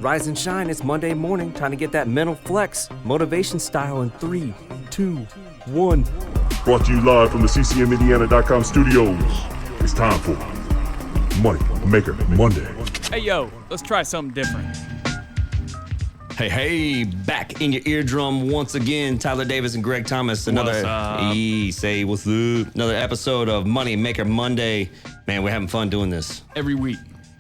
Rise and shine, it's Monday morning. Time to get that mental flex. Motivation style in 3, 2, 1. Brought to you live from the CCMIndiana.com studios. It's time for Money Maker Monday. Hey, yo, let's try something different. Hey, back in your eardrum once again. Tyler Davis and Greg Thomas. Another What's up? say what's up. Another episode of Money Maker Monday. Man, we're having fun doing this. Every week.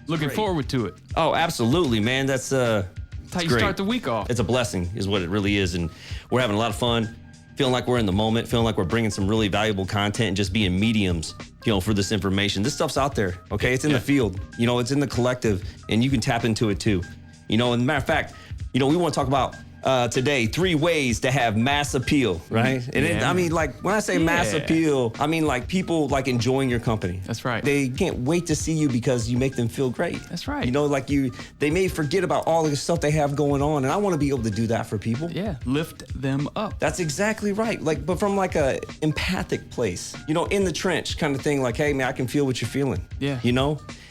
Looking Great. forward to it. Oh, absolutely, man. That's That's how you great. start the week off. It's a blessing, is what it really is, and we're having a lot of fun. Feeling like we're in the moment. Feeling like we're bringing some really valuable content and just being mediums, for this information. This stuff's out there. Okay, it's in the field. It's in the collective, and you can tap into it too. And matter of fact, we want to talk about today 3 ways to have mass appeal, right? And when I say mass appeal, I mean like people like enjoying your company. That's right. They can't wait to see you because you make them feel great. That's right. They may forget about all the stuff they have going on, and I want to be able to do that for people. Yeah, lift them up. That's exactly right. But from like a empathic place, in the trench kind of thing. Like, hey man, I can feel what you're feeling. Yeah.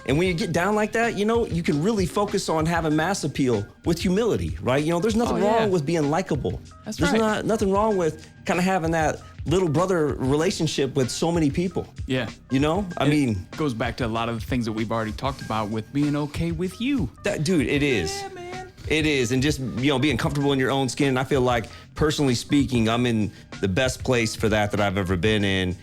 And when you get down like that, you can really focus on having mass appeal with humility, right? There's nothing wrong with being likable. That's There's right. nothing wrong with kind of having that little brother relationship with so many people. Yeah. It goes back to a lot of the things that we've already talked about with being okay with you. dude, it is. Yeah, man. It is, and just being comfortable in your own skin. I feel like, personally speaking, I'm in the best place for that I've ever been in,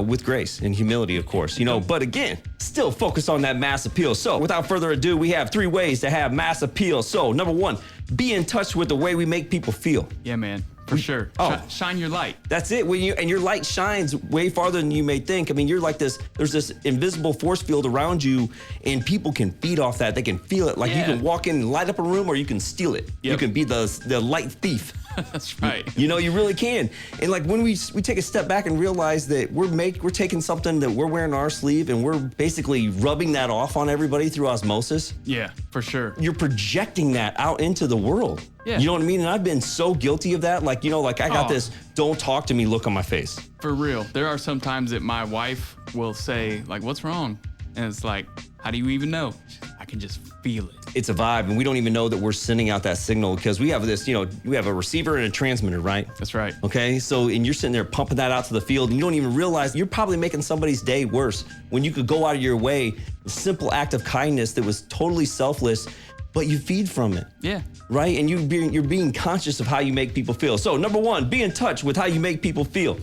with grace and humility, of course. But again, still focus on that mass appeal. So, without further ado, we have 3 ways to have mass appeal. So, number 1, be in touch with the way we make people feel. Yeah, man. For sure. Oh. Shine your light. That's it. And your light shines way farther than you may think. You're like this. There's this invisible force field around you, and people can feed off that. They can feel it. Like you can walk in and light up a room, or you can steal it. Yep. You can be the light thief. That's right. You really can. And like when we take a step back and realize that we're taking something that we're wearing on our sleeve, and we're basically rubbing that off on everybody through osmosis. Yeah, for sure. You're projecting that out into the world. Yeah. You know what I mean? And I've been so guilty of that. Like I got this "don't talk to me" look on my face. For real. There are some times that my wife will say, like, what's wrong? And it's like, how do you even know? I can just feel it. It's a vibe, and we don't even know that we're sending out that signal because we have this, we have a receiver and a transmitter, right? That's right. Okay, and you're sitting there pumping that out to the field, and you don't even realize you're probably making somebody's day worse when you could go out of your way, a simple act of kindness that was totally selfless, but you feed from it. Yeah. Right? And you're being conscious of how you make people feel. So number 1, be in touch with how you make people feel.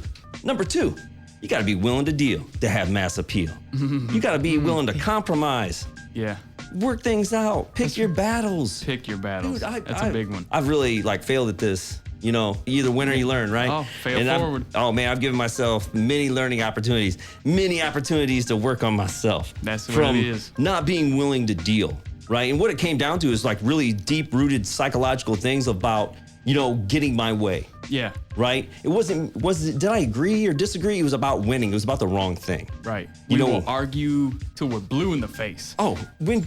Number 2, you gotta be willing to deal to have mass appeal. You gotta be willing to compromise. Yeah. Work things out. Pick your battles. Pick your battles. Dude, That's a big one. I've really failed at this. You either win or you learn, right? Oh, fail forward. I've given myself many learning opportunities, many opportunities to work on myself. That's what from it is. Not being willing to deal, right? And what it came down to is like really deep-rooted psychological things about, getting my way. Yeah. Right? Did I agree or disagree? It was about winning. It was about the wrong thing. Right. We will argue till we're blue in the face. But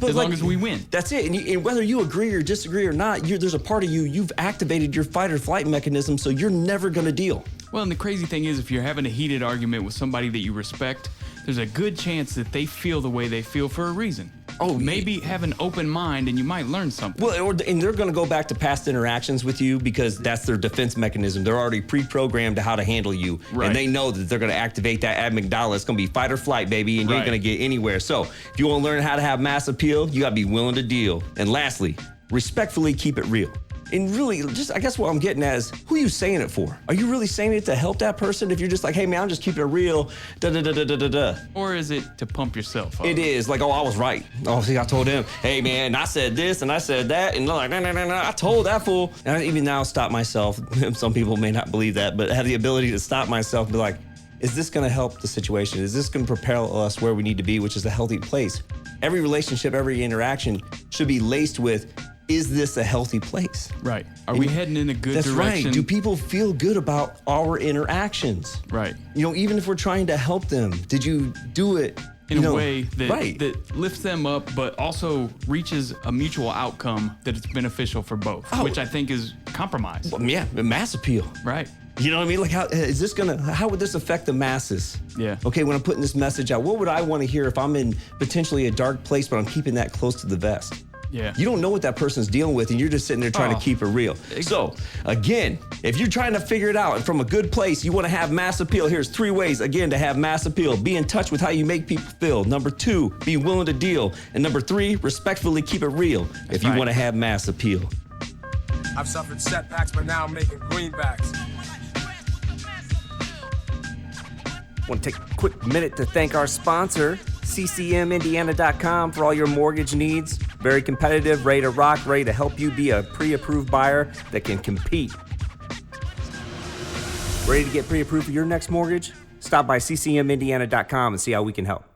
as long as we win. That's it. And whether you agree or disagree or not, there's a part of you've activated your fight or flight mechanism, so you're never going to deal. Well, and the crazy thing is, if you're having a heated argument with somebody that you respect, there's a good chance that they feel the way they feel for a reason. Maybe have an open mind and you might learn something. Well, and they're going to go back to past interactions with you because that's their defense mechanism. They're already pre-programmed to how to handle you. Right. And they know that they're going to activate that amygdala. It's going to be fight or flight, baby, and you ain't going to get anywhere. So if you want to learn how to have mass appeal, you got to be willing to deal. And lastly, respectfully keep it real. And really, I guess what I'm getting at is, who are you saying it for? Are you really saying it to help that person? If you're just like, hey man, I'm just keeping it real, da-da-da-da-da-da. Or is it to pump yourself up? It is, like, I was right. See, I told him, hey man, I said this and I said that, and they're like, no, I told that fool. And I even now stop myself. Some people may not believe that, but I have the ability to stop myself and be like, is this gonna help the situation? Is this gonna propel us where we need to be, which is a healthy place? Every relationship, every interaction should be laced with, is this a healthy place? Right. Are we heading in a good direction? That's right. Do people feel good about our interactions? Right. Even if we're trying to help them, did you do it in a way that lifts them up, but also reaches a mutual outcome that is beneficial for both, which I think is compromise. Well, yeah, mass appeal. Right. You know what I mean? Like, how would this affect the masses? Yeah. Okay, when I'm putting this message out, what would I want to hear if I'm in potentially a dark place, but I'm keeping that close to the vest? Yeah. You don't know what that person's dealing with, and you're just sitting there trying to keep it real. So, again, if you're trying to figure it out and from a good place, you want to have mass appeal, here's 3 ways, again, to have mass appeal. Be in touch with how you make people feel. Number 2, be willing to deal. And number 3, respectfully keep it real if you right. want to have mass appeal. I've suffered setbacks, but now I'm making greenbacks. Want to take a quick minute to thank our sponsor, ccmindiana.com, for all your mortgage needs. Very competitive, ready to rock, ready to help you be a pre-approved buyer that can compete. Ready to get pre-approved for your next mortgage? Stop by ccmindiana.com and see how we can help.